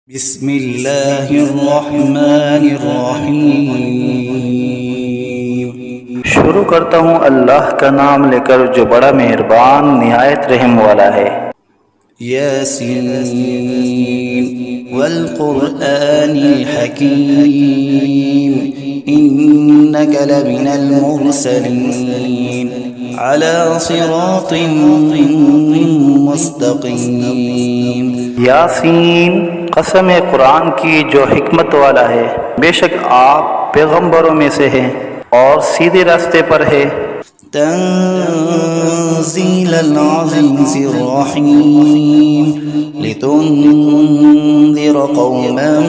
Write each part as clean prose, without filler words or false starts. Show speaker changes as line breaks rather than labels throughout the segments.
बिस्मिल्लाहिर्रहमानिर्रहीम।
शुरू करता हूँ अल्लाह का नाम लेकर जो बड़ा मेहरबान निहायत रहम वाला है।
यासीन वल क़ुरआनिल हकीम इन्नका लमिनल मुरसलीन अला सिरातिन मुस्तक़ीम।
यासीन, कसम कुरान की जो हिकमत वाला है, बेशक आप पैगंबरों में से हैं और सीधे रास्ते पर है।
तंज़ीलल अज़ीज़िर रहीम लितुन्ज़िर क़ौमन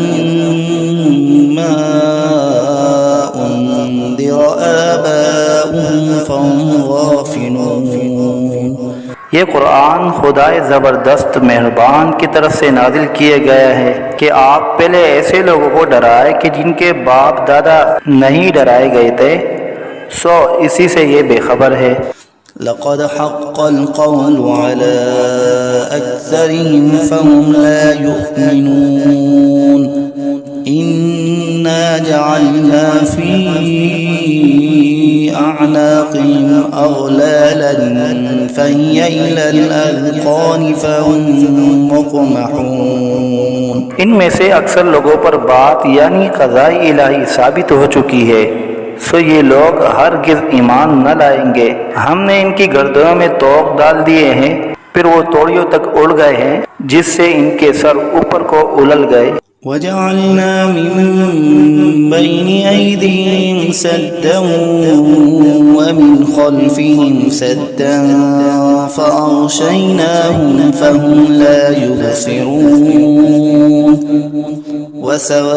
मा उन्ज़िर आबाउहुम फहुम गाफ़िलून।
ये कुरान खुदाए ज़बरदस्त मेहरबान की तरफ से नाजिल किया गया है कि आप पहले ऐसे लोगों को डराए कि जिनके बाप दादा नहीं डराए गए थे, सो इसी से ये बेखबर है।
लक़द हक़्क़ल क़ौलु अला अक्सरिहिम फ़हुम ला युमिनून। इन्ना जअलना फ़ी अअनाक़िहिम अग़लालन फ़हिय इलल अज़क़ानि फ़हुम मुक़महून।
इनमें से अक्सर लोगों पर बात यानी क़ज़ाए इलाही साबित हो चुकी है, सो ये लोग हरगिज़ ईमान न लाएंगे। हमने इनकी गर्दनों में तोक डाल दिए हैं, फिर वो तोड़ियों तक उड़ गए हैं, जिससे इनके सर ऊपर को उलल गए।
वजअलना मिन बैनि ऐदिहिम सद्दन व मिन खल्फिहिम सद्दन फ़अग़शयनाहुम फ़हुम ला युबसिरून। वसवाउन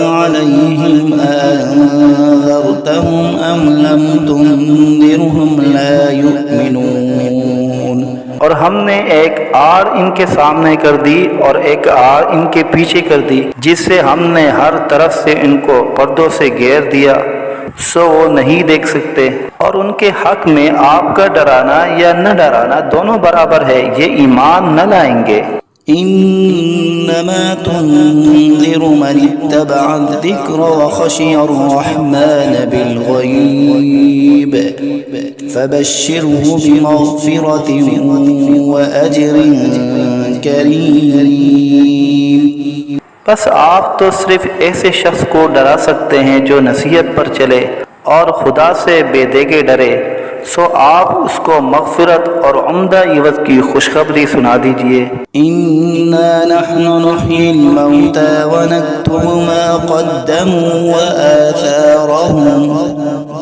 अलैहिम अअन्ज़रतहुम अम लम तुन्ज़िरहुम ला युमिनून।
और हमने एक आड़ इनके सामने कर दी और एक आड़ इनके पीछे कर दी, जिससे हमने हर तरफ से इनको पर्दों से घेर दिया, सो वो नहीं देख सकते। और उनके हक में आपका डराना या न डराना दोनों बराबर है, ये ईमान न लाएंगे।
इन्नमा तुन्ज़िरु मन इत्तबअ अज़्ज़िक्र व ख़शिय अर्रहमान बिलग़ैब फ़बश्शिरहु बिमग़फ़िरतिन व अज्रिन करीम।
बस आप तो सिर्फ ऐसे शख्स को डरा सकते हैं जो नसीहत पर चले और खुदा से बेदेगे डरे, सो आप उसको मग़फ़िरत और उम्दा इवज़ की खुशखबरी सुना दीजिए।
इन्ना नहनु नुह्यिल मौता व नक्तुबु मा क़द्दमू व आथारहुम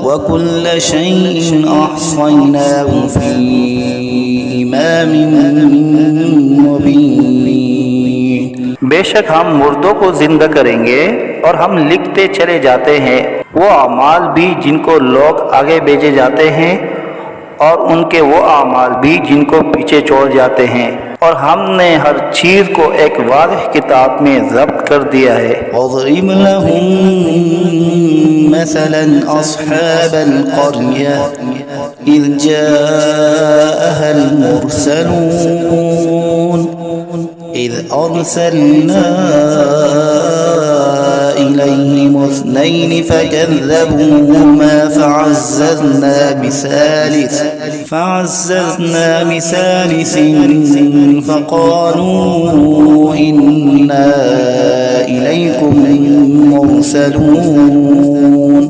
व कुल्ल शैइन अहसयनाहु फ़ी इमामिन मुबीन।
बेशक हम मुर्दों को जिंदा करेंगे और हम लिखते चले जाते हैं वो अमाल भी जिनको लोग आगे भेजे जाते हैं और उनके वो अमाल भी जिनको पीछे छोड़ जाते हैं, और हमने हर चीज़ को एक वाज़ेह किताब में ज़ब्त कर दिया है।
वज़रिब लहुम मसलन अस्हाबल क़र्यह इज़ जाअहल मुरसलून इज़ अरसलना इलैहिम इस्नैन फ़कज़्ज़बूहुमा फ़अज़्ज़ज़ना बिसालिसिन फ़क़ालू इन्ना इलैकुम मुरसलून।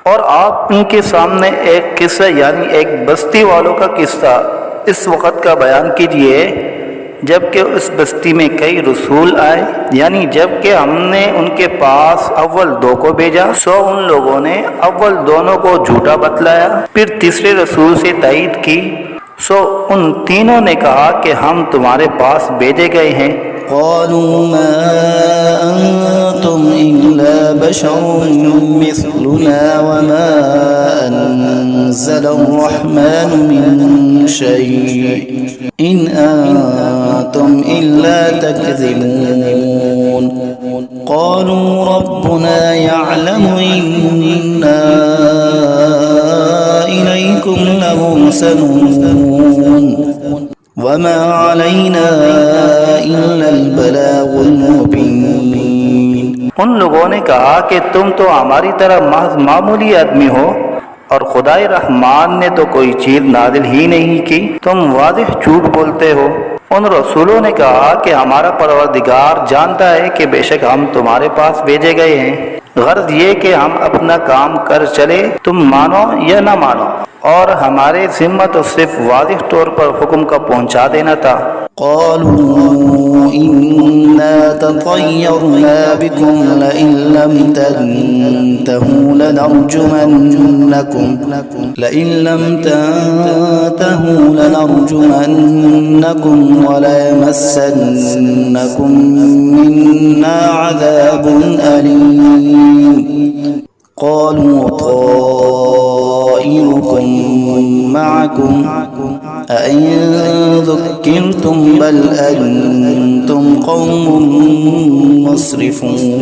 और आप उनके सामने एक किस्सा यानी एक बस्ती वालों का किस्सा इस वक़्त का बयान कीजिए जबकि उस बस्ती में कई रसूल आए, यानी जबकि हमने उनके पास अव्वल दो को भेजा, सो उन लोगों ने अव्वल दोनों को झूठा बतलाया, फिर तीसरे रसूल से तायीद की, सो उन तीनों ने कहा कि हम तुम्हारे पास भेजे गए हैं।
क़ालू मा अंतुम इल्ला बशरुम मिस्लुना व मा अनज़लर्रहमानु मिन शै इन अंतुम इल्ला तकज़िबून। क़ालू रब्बुना यअलमु इन्ना इलैकुम लमुरसलून वमा अलैना इल्लल البلاغ المبين
उन लोगों ने कहा कि तुम तो हमारी तरह महज मामूली आदमी हो और खुदाई रहमान ने तो कोई चीज नाजिल ही नहीं की, तुम वाज़िह झूठ बोलते हो। उन रसूलों ने कहा कि हमारा परवरदिगार जानता है कि बेशक हम तुम्हारे पास भेजे गए हैं, गर्ज ये कि हम अपना काम कर चले, तुम मानो या न मानो, और हमारे जिम्मा तो सिर्फ वाज़िह तौर पर हुक्म का पहुंचा देना था।
قالوا إنا تطيرنا بكم لئن لم تنتهوا لنرجمنكم وليمسنكم منا عذاب أليم قالوا طائركم معكم أئن ذكرتم بل أنتم قوم مسرفون।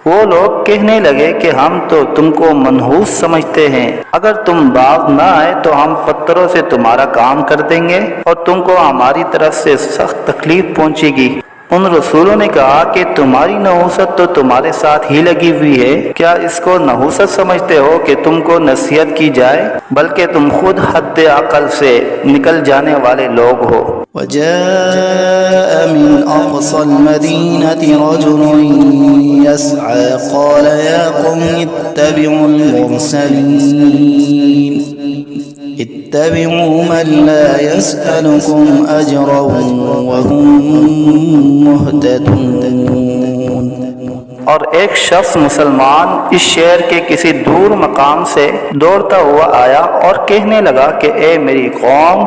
वो लोग कहने लगे कि हम तो तुमको मनहूस समझते हैं, अगर तुम बाज न आए तो हम पत्थरों से तुम्हारा काम कर देंगे और तुमको हमारी तरफ से सख्त तकलीफ पहुंचेगी। उन रसूलों ने कहा कि तुम्हारी नहूसत तो तुम्हारे साथ ही लगी हुई है, क्या इसको नहूसत समझते हो कि तुमको नसीहत की जाए, बल्कि तुम खुद हद अकल से निकल जाने वाले लोग हो।
وجاء من أقصى المدينة رجل يسعى قال يا قوم اتبعوا المرسلين اتبعوا من لا يسألكم أجرا وهم مهتدون।
और एक शख्स मुसलमान इस शहर के किसी दूर मकाम से दौड़ता हुआ आया और कहने लगा कि ए मेरी कौम,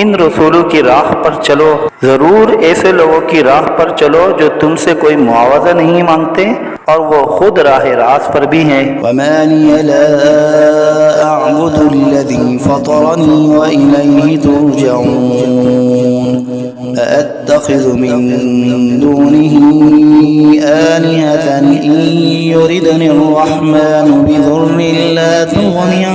इन रसूलों की राह पर चलो, जरूर ऐसे लोगों की राह पर चलो जो तुमसे कोई मुआवजा नहीं मांगते और वो खुद राह रास्त पर भी हैं।
वमा लिय ला अअबुदु الذي فطرني وإليه ترجعون أأتخذ من دونه آلهة إن يردني الرحمن بضر لا تغني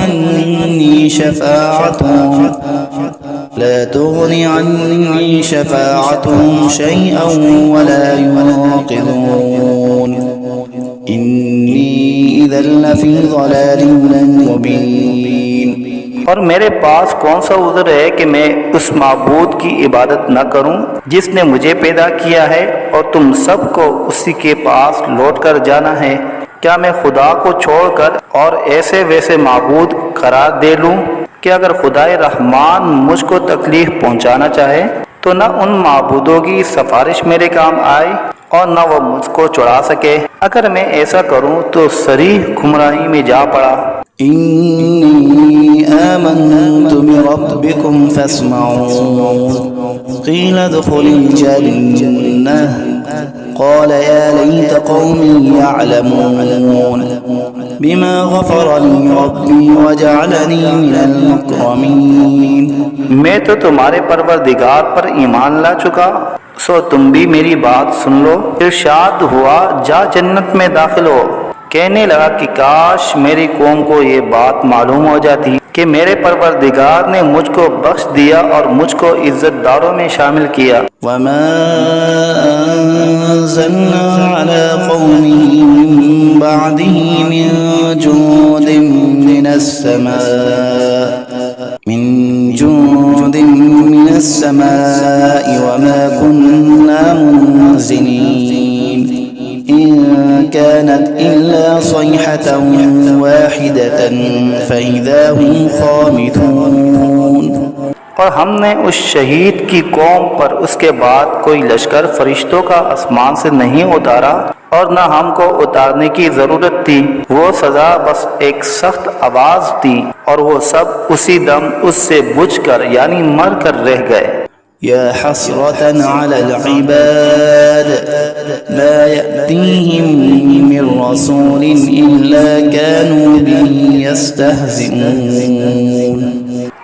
عني شفاعتهم شيئا ولا ينقذون إني إذا لفي ضلال مبين।
और मेरे पास कौन सा उज़्र है कि मैं उस माबूद की इबादत न करूं जिसने मुझे पैदा किया है और तुम सबको उसी के पास लौट कर जाना है। क्या मैं खुदा को छोड़कर और ऐसे वैसे माबूद करार दे लूं कि अगर खुदाए रहमान मुझको तकलीफ पहुंचाना चाहे तो न उन माबूदों की सिफारिश मेरे काम आए और न वो मुझको छुड़ा सके। अगर मैं ऐसा करूं तो सरीह गुमराही में जा पड़ा।
إني آمنت بربكم فاسمعون قيل ادخل الجنة قال يا ليت قومي يعلمون بما غفر لي ربي وجعلني من المكرمين।
मैं तो तुम्हारे परवरदिगार पर ईमान ला चुका, सो तुम भी मेरी बात सुन लो। इरशाद हुआ जा जन्नत में दाखिल हो। कहने लगा कि काश मेरी कौम को ये बात मालूम हो जाती कि मेरे परवरदिगार ने मुझको बख्श दिया और मुझको इज्जतदारों में शामिल किया।
वमा अंज़लना अला क़ौमिही मिन बअदिही मिन जुंदिन मिनस समाई वमा कुन्ना मुनज़िलीन إن كانت إلا صيحة واحدة فإذا هم خامدون।
और हमने उस शहीद की कौम पर उसके बाद कोई लश्कर फरिश्तों का आसमान से नहीं उतारा और न हमको उतारने की जरूरत थी। वो सजा बस एक सख्त आवाज थी और वो सब उसी दम उससे बुझकर यानी मर कर रह गए।
या हसरतन अलल इबाद मा यअतीहिम मिन रसूलिन इल्ला कानू बिही यस्तहज़िऊन।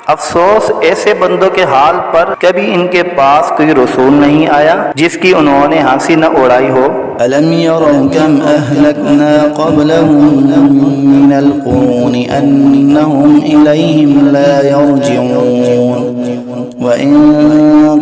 अफसोस ऐसे बंदों के हाल पर, कभी इनके पास कोई रसूल नहीं आया जिसकी उन्होंने हंसी न उड़ाई हो।
अलम यरौ कम अहलकना क़ब्लहुम मिनल क़ुरूनि अन्नहुम इलैहिम ला यरजिऊन। وإن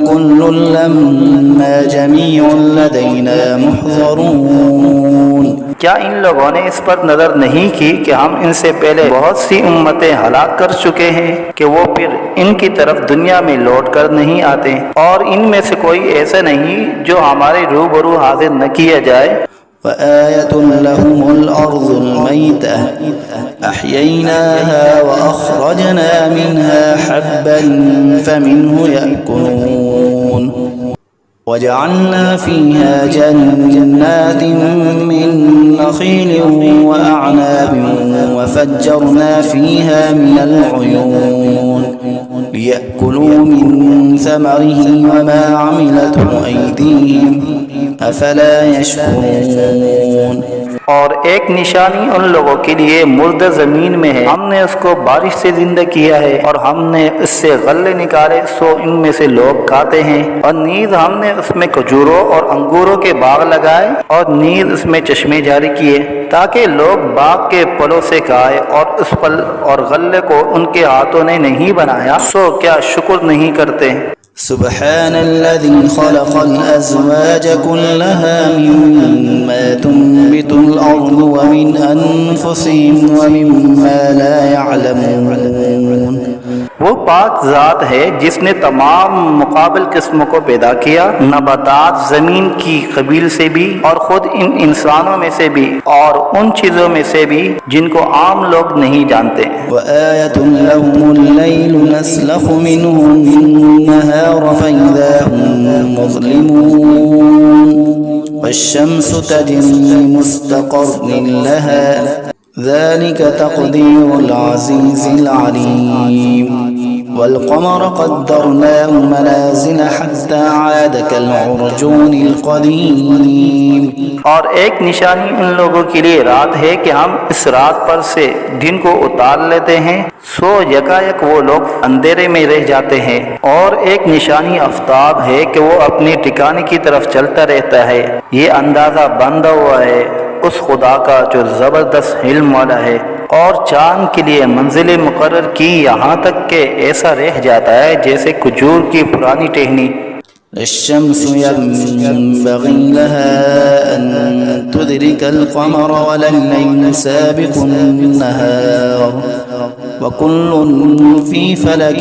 كل لما جميع لدينا محضرون।
क्या इन लोगों ने इस पर नजर नहीं की कि हम इनसे पहले बहुत सी उम्मतें हलाक कर चुके हैं कि वो फिर इनकी तरफ दुनिया में लौट कर नहीं आते, और इनमें से कोई ऐसा नहीं जो हमारे रूबरू हाजिर न किया जाए।
وآية لهم الأرض الميتة أحييناها وأخرجنا منها حبا فمنه يأكلون وجعلنا فيها جنات من نخيل وأعناب وفجرنا فيها من العيون ليأكلوا من ثمره وما عملته أيديهم أفلا يشكرون।
और एक निशानी उन लोगों के लिए मुर्दा जमीन में है, हमने उसको बारिश से जिंदा किया है और हमने उससे गल्ले निकाले सो इनमें से लोग खाते हैं, और नीज हमने उसमें खजूरों और अंगूरों के बाग लगाए और नीज उसमें चश्मे जारी किए ताकि लोग बाग के फलों से खाए, और उस फल और गल्ले को उनके हाथों ने नहीं बनाया सो क्या शुक्र नहीं करते।
سبحان الذي خلق الأزواج كلها مما تنبت الأرض ومن أنفسهم ومما لا يعلمون।
वो पाक ज़ात है जिसने तमाम मुकाबिल किस्मों को पैदा किया, नबातात ज़मीन की कबील से भी और ख़ुद इन इंसानों में से भी और उन चीज़ों में से भी जिनको आम लोग नहीं जानते।
وآية لهم الليل نسلخ منه النهار فإذا هم مظلمون والشمس تجري لمستقر لها ذلك تقدير العزيز العليم والقمر قدرناه منازل حتى عاد كالعرجون القديم।
और एक निशानी उन लोगों के लिए रात है कि हम इस रात पर से दिन को उतार लेते हैं सो यकायक वो लोग अंधेरे में रह जाते हैं, और एक निशानी आफ्ताब है कि वो अपने ठिकाने की तरफ चलता रहता है। ये अंदाज़ा बंधा हुआ है उस खुदा का जो ज़बरदस्त इल्म वाला है, और चांद के लिए मंजिलें मुकर्रर की यहाँ तक के ऐसा रह जाता है जैसे खजूर की पुरानी टहनी।
الشمس ينبغي لها أن تدرك القمر ولا الليل سابق النهار وكل في فلك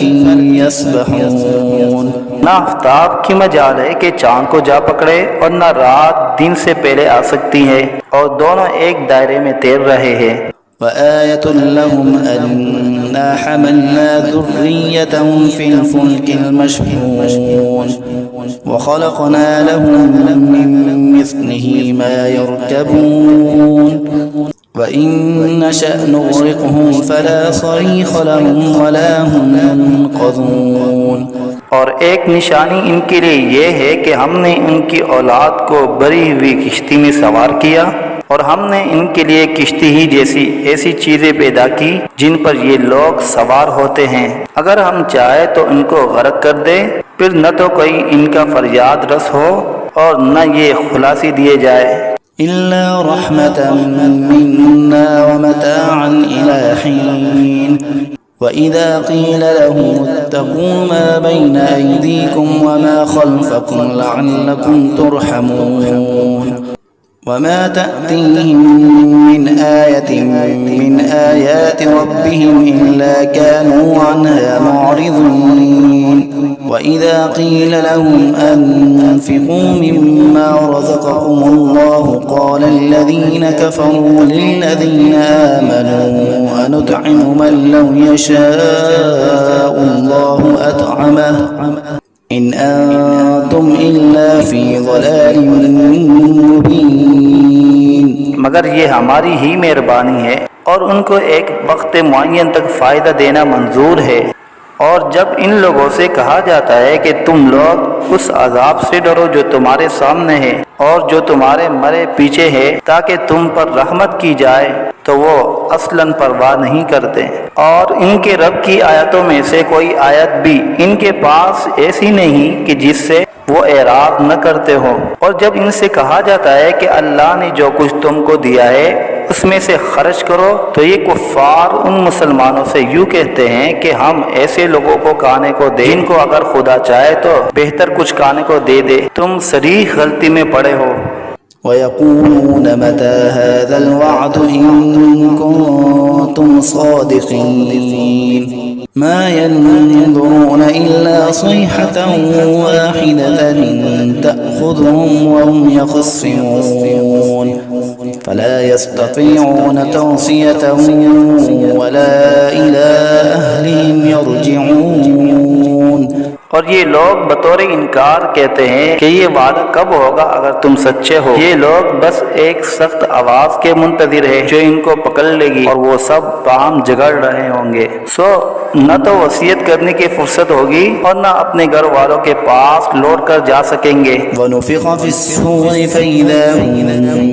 يسبحون।
ना आफ्ताब की मजाल है कि चांद को जा पकड़े और न रात दिन से पहले आ सकती है, और दोनों एक दायरे में तैर रहे हैं।
وآية لهم أنا حملنا ذريتهم في الفلك المشحون وخلقنا لهم من مثله ما يركبون وإن نشأ نغرقهم فلا صريخ لهم ولا هم ينقذون।
और एक निशानी इनके लिए ये है कि हमने इनकी औलाद को भरी हुई किश्ती में सवार किया, और हमने इनके लिए किश्ती ही जैसी ऐसी चीजें पैदा की जिन पर ये लोग सवार होते हैं। अगर हम चाहे तो इनको गर्क कर दे, फिर न तो कोई इनका फरियाद रस हो और न ये खुलासी दिए जाए।
إلا رحمة منا ومتاعا إلى حين وإذا قيل لهم اتقوا ما بين أيديكم وما خلفكم لعلكم ترحمون وما تأتيهم من آية من آيات ربهم إلا كانوا عنها معرضين وإذا قيل لهم أنفقوا مما رزقكم الله قال الذين كفروا للذين آمنوا أنطعم من لو يشاء الله أطعمه إن أنتم إلا في ضلال मुबीन।
मगर ये हमारी ही मेहरबानी है और उनको एक वक्त मुअय्यन तक फ़ायदा देना मंजूर है। और जब इन लोगों से कहा जाता है कि तुम लोग उस अजाब से डरो जो तुम्हारे सामने है और जो तुम्हारे मरे पीछे है ताकि तुम पर रहमत की जाए, तो वो असलन परवाह नहीं करते। और इनके रब की आयतों में से कोई आयत भी इनके पास ऐसी नहीं कि जिससे वो एराद न करते हो। और जब इनसे कहा जाता है कि अल्लाह ने जो कुछ तुमको दिया है उसमें से खर्च करो, तो ये कुफ्फार उन मुसलमानों से यूँ कहते हैं कि हम ऐसे लोगों को खाने को दें जिनको अगर खुदा चाहे तो बेहतर कुछ खाने को दे दे। तुम सरीह गलती में पड़े हो।
ويقولون متى هذا الوعد إن كنتم صادقين ما ينظرون إلا صيحة واحدة تأخذهم وهم يخصمون فلا يستطيعون توصية ولا إلى أهلهم يرجعون।
और ये लोग बतौर इनकार कहते हैं कि ये वादा कब होगा अगर तुम सच्चे हो। ये लोग बस एक सख्त आवाज के मुंतजिर है जो इनको पकड़ लेगी और वो सब बाहम झगड़ रहे होंगे। सो न तो वसीयत करने की फुर्सत होगी और न अपने घर वालों के पास लौट कर जा सकेंगे।
वनुफ़िख़ फ़िस्सूरि फ़इज़ा हुम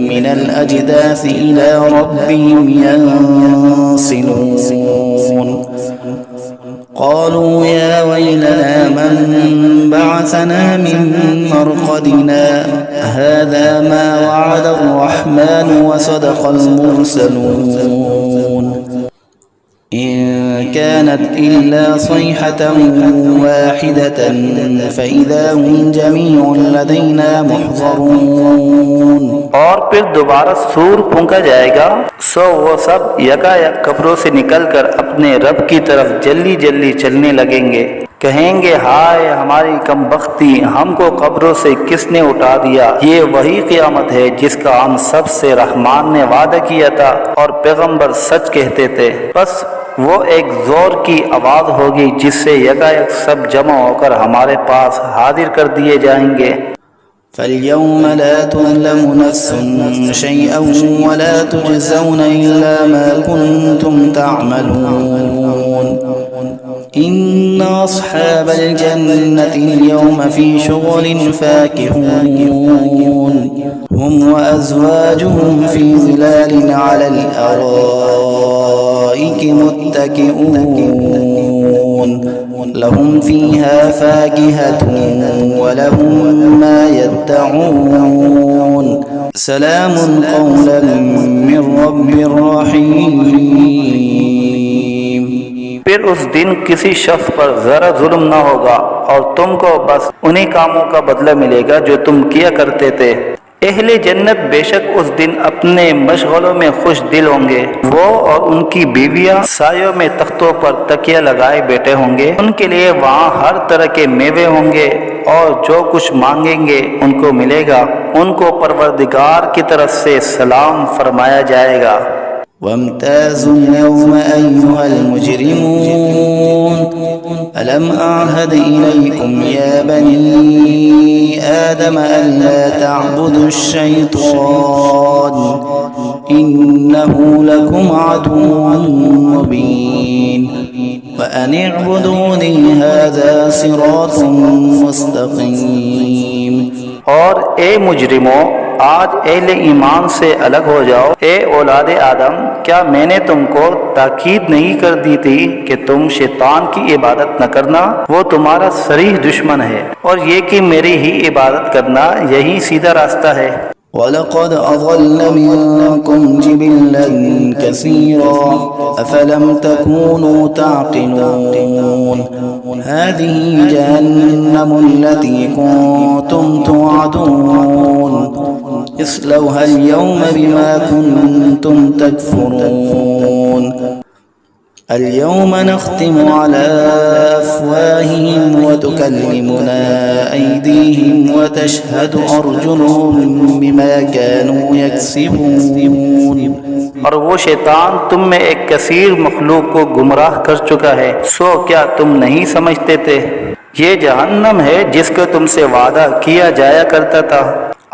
मिनल अजदासी इला रब्बिहिम यंसिलून क़ालू या वैलना मन बअसना मिन मरक़दिना हाज़ा मा वअदा अर्रहमान व सदक़ल मुरसलून إن كانت إلا صيحة واحدة فإذا هم جميع لدينا محضرون।
और फिर दोबारा सूर फूंका जाएगा, सो वो सब यकायक कब्रों से निकलकर अपने रब की तरफ जल्दी जल्दी चलने लगेंगे। कहेंगे हाय हमारी कमबख्ती, हमको कब्रों से किसने उठा दिया। ये वही क़यामत है जिसका हम सब से रहमान ने वादा किया था और पैगंबर सच कहते थे। बस वो एक जोर की आवाज़ होगी जिससे यकायक सब जमा होकर हमारे पास हाजिर कर दिए जाएंगे।
فاليوم لا تظلم نفس شيئا ولا تجزون إلا ما كنتم تعملون إن أصحاب الجنة اليوم في شغل فاكهون هم وأزواجهم في ظلال على الأرائك متكئون لهم فيها فاكهة ولهم ما يدعون سلام قولا من رب رحيم।
फिर उस दिन किसी शख्स पर जरा जुल्म न होगा और तुमको बस उन्हीं कामों का बदला मिलेगा जो तुम किया करते थे। अहले जन्नत बेशक उस दिन अपने मशगलों में खुश दिल होंगे। वो और उनकी बीवियां सायों में तख्तों पर तकिया लगाए बैठे होंगे। उनके लिए वहाँ हर तरह के मेवे होंगे और जो कुछ मांगेंगे उनको मिलेगा। उनको परवरदिगार की तरफ से सलाम फरमाया जाएगा।
वम्ताज़ुल यौम अय्युहल मुजरिमून अलम अअहद इलैकुम या बनी आदम अल्ला तअबुदुश शैतान इन्नहु लकुम अदुव्वुन मुबीन व अन इअबुदूनी हाज़ा सिरातुम मुस्तक़ीम।
और ए मुजरिमों, आज अहले ईमान से अलग हो जाओ। ए औलाद आदम, क्या मैंने तुमको ताकीद नहीं कर दी थी कि तुम शैतान की इबादत न करना? वो तुम्हारा सरीह दुश्मन है और ये कि मेरी ही इबादत करना यही सीधा रास्ता है।
वलक़द अज़ल्ल मिनकुम जिबिल्लन कसीरा अफ़लम तकूनू ताक़िलून हाज़िही जहन्नमुल्लती कुन्तुम तुअदून इस्लौहल यौम बिमा कुन्तुम तकफ़ुरून اليوم نختم على أفواههم وتكلمنا أيديهم وتشهد أرجلهم بما كانوا يكسبون।
और वो शैतान तुम में एक कसीर मखलूक को गुमराह कर चुका है। सो क्या तुम नहीं समझते थे? ये जहन्नम है जिसका तुमसे वादा किया जाया करता था।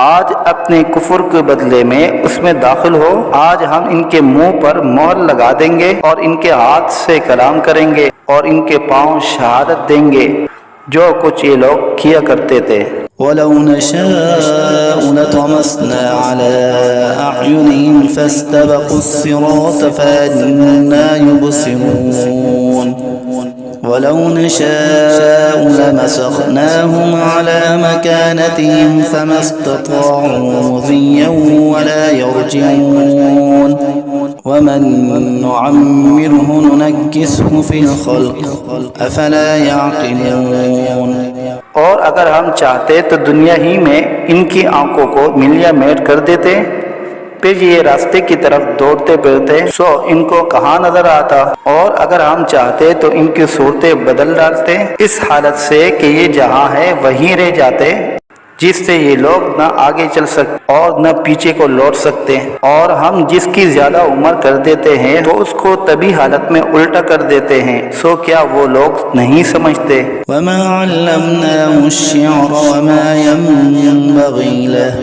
आज अपने कुफर के बदले में उसमें दाखिल हो। आज हम इनके मुंह पर मोहर लगा देंगे और इनके हाथ से कलाम करेंगे और इनके पांव शहादत देंगे जो कुछ ये लोग किया करते थे।
वलौ नशाअ लतमस्ना अला अअयुनिहिम फस्तबक़ुस सिरात फअन्ना युबसिरून ولو نشاء لمسخناهم على مكانتهم فما استطاعوا مضيا ولا يرجعون ومن نعمره ننكسه في الخلق أفلا يعقلون।
और अगर हम चाहते तो दुनिया ही में इनकी आंखों को मिलिया मेट कर देते, फिर ये रास्ते की तरफ दौड़ते फिरते सो इनको कहाँ नजर आता। और अगर हम चाहते तो इनकी सूरतें बदल डालते इस हालत से कि ये जहाँ है वहीं रह जाते, जिससे ये लोग न आगे चल सकते और न पीछे को लौट सकते। और हम जिसकी ज्यादा उम्र कर देते हैं तो उसको तभी हालत में उल्टा कर देते हैं। सो क्या वो लोग नहीं समझते।
वमा अल्लमनाहु अश्शिअर वमा यंबगी लहु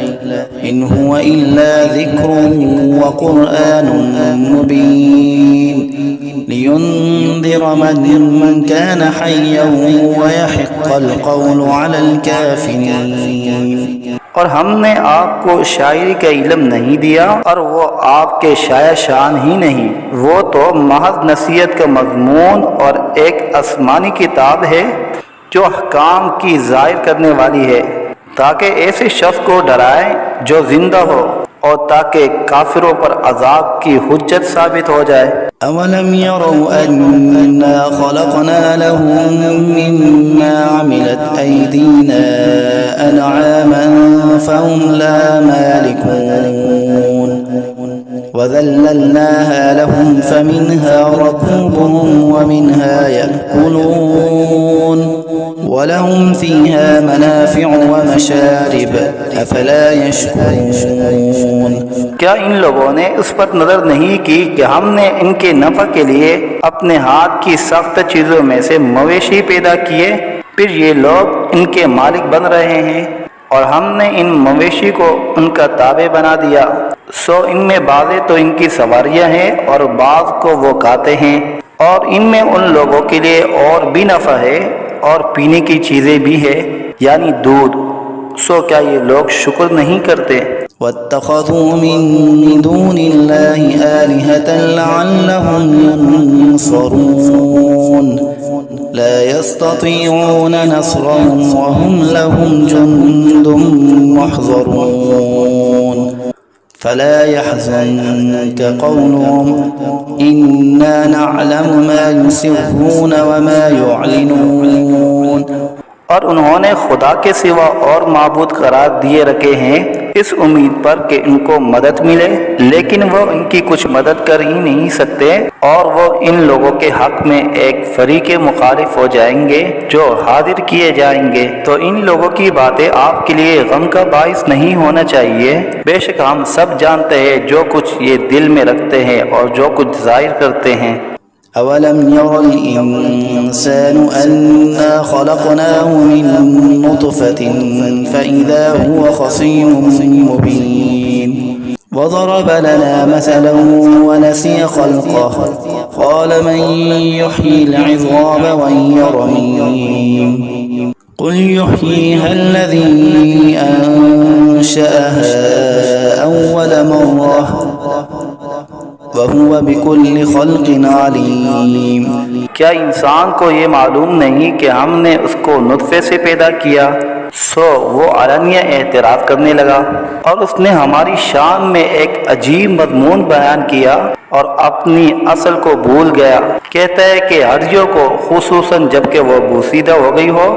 इन हुवा इल्ला ज़िक्रुन व क़ुरआनुन मुबीन लियुन्ज़िर मन कान हय्यन व यहिक़्क़ल क़ौलु अलल काफ़िरीन।
और हमने आपको शायरी का इल्म नहीं दिया और वो आपके शाया शान ही नहीं, वो तो महज नसीहत का मज़मून और एक आसमानी किताब है जो अहकाम की ज़ाहिर करने वाली है, ताकि ऐसे शख्स को डराए जो जिंदा हो और ताकि काफिरों पर अजाब की हुज्जत साबित हो जाए।
अवलम यरौ अन्ना खलक़ना लहुम मिम्मा अमिलत ऐदीना अनआमन फहुम ला मालिकून वज़ल्लल्नाहा लहुम फमिन्हा रकूबुहुम वमिन्हा यअकुलून वलहुम फ़ीहा मनाफ़िअु वमशारिब अफ़ला यशकुरून।
क्या इन लोगों ने उस पर नजर नहीं की कि हमने इनके नफ़ा के लिए अपने हाथ की सख्त चीज़ों में से मवेशी पैदा किए, फिर ये लोग इनके मालिक बन रहे हैं और हमने इन मवेशी को उनका ताबे बना दिया। सो इनमें बाज़ें तो इनकी सवारियाँ हैं और बाज़ को वो खाते हैं, और इनमें उन लोगों के लिए और भी नफ़ा है और पीने की चीज़ें भी है, यानी दूध। सो क्या ये लोग शुक्र नहीं करते।
वत्तख़ज़ू मिन दूनिल्लाहि आलिहतन लअल्लहुम युनसरून ला यस्ततीऊन नस्रहुम वहुम लहुम जुन्दुम मुहज़रून फला यहज़ुनक क़ौलुहुम इन्ना नअलमु मा युसिर्रून वमा युअलिनून।
और उन्होंने खुदा के सिवा और माबूद करार दिए रखे हैं इस उम्मीद पर कि इनको मदद मिले, लेकिन वो इनकी कुछ मदद कर ही नहीं सकते और वो इन लोगों के हक में एक फरीक मुखालिफ हो जाएंगे जो हाजिर किए जाएंगे। तो इन लोगों की बातें आपके लिए गम का बाइस नहीं होना चाहिए। बेशक हम सब जानते हैं जो कुछ ये दिल में रखते हैं और जो कुछ जाहिर करते हैं।
अवलम यरल इंसानु अन्ना खलक़नाहु मिन नुतफ़तिन फ़इज़ा हुवा ख़सीमुम मुबीन वज़रब लना मसलन वनसिय ख़ल्क़हु क़ाल मन युह्यिल इज़ाम वहिय रमीम क़ुल युह्यीहा अल्लज़ी अंशअहा अव्वल मर्रह वहुव बिकुल्लि ख़ल्क़िन अलीम।
क्या इंसान को ये मालूम नहीं कि हमने उसको नुत्फ़े से पैदा किया। सो वो अलनिया एतराफ़ करने लगा और उसने हमारी शान में एक अजीब मज़मून बयान किया और अपनी असल को भूल गया। कहता है कि हड्डियों को खुसूसन जबकि वो बोसीदा हो गई हो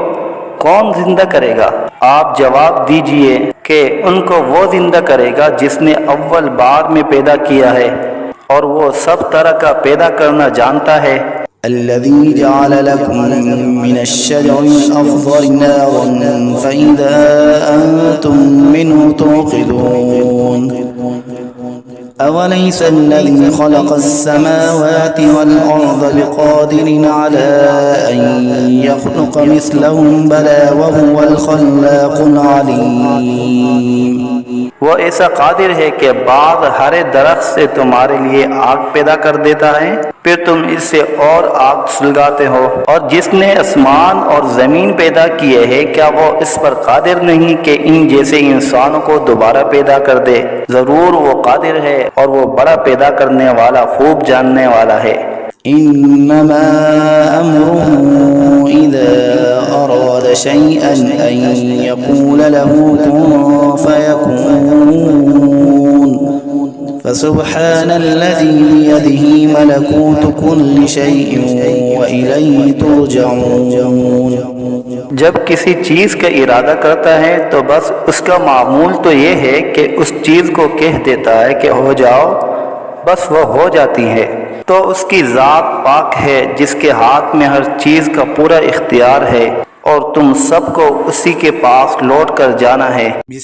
कौन जिंदा करेगा। आप जवाब दीजिए कि उनको वो जिंदा करेगा जिसने अव्वल बार में पैदा किया है और वो सब तरह का पैदा करना जानता है।
अल्लज़ी जअल लकुम मिनश्शजरिल अख़ज़रि नारन फ़इज़ा अंतुम मिन्हु तूक़िदून अवलैसा अल्लज़ी ख़लक़स-समावाति वल-अर्ज़ बिक़ादिरिन अला अन यख़्लुक़ मिस्लहुम बला वहुवल ख़ल्लाक़ुल अलीम।
वो ऐसा कादिर है कि बाद हरे दरख्त से तुम्हारे लिए आग पैदा कर देता है, फिर तुम इससे और आग सुलगाते हो। और जिसने आसमान और जमीन पैदा किए हैं क्या वो इस पर कादिर नहीं कि इन जैसे इंसानों को दोबारा पैदा कर दे। जरूर वो कादिर है और वो बड़ा पैदा करने वाला खूब जानने वाला है।
إنما أمره إذا أراد شيئا أن يقول له كن فيكون فسبحان الذي بيده ملكوت كل شيء وإليه ترجعون।
जब किसी चीज़ का इरादा करता है तो बस उसका मामूल तो ये है कि उस चीज़ को कह देता है कि हो जाओ, बस वह हो जाती है। तो उसकी ज़ात पाक है जिसके हाथ में हर चीज़ का पूरा इख्तियार है और तुम सबको उसी के पास लौट कर जाना है।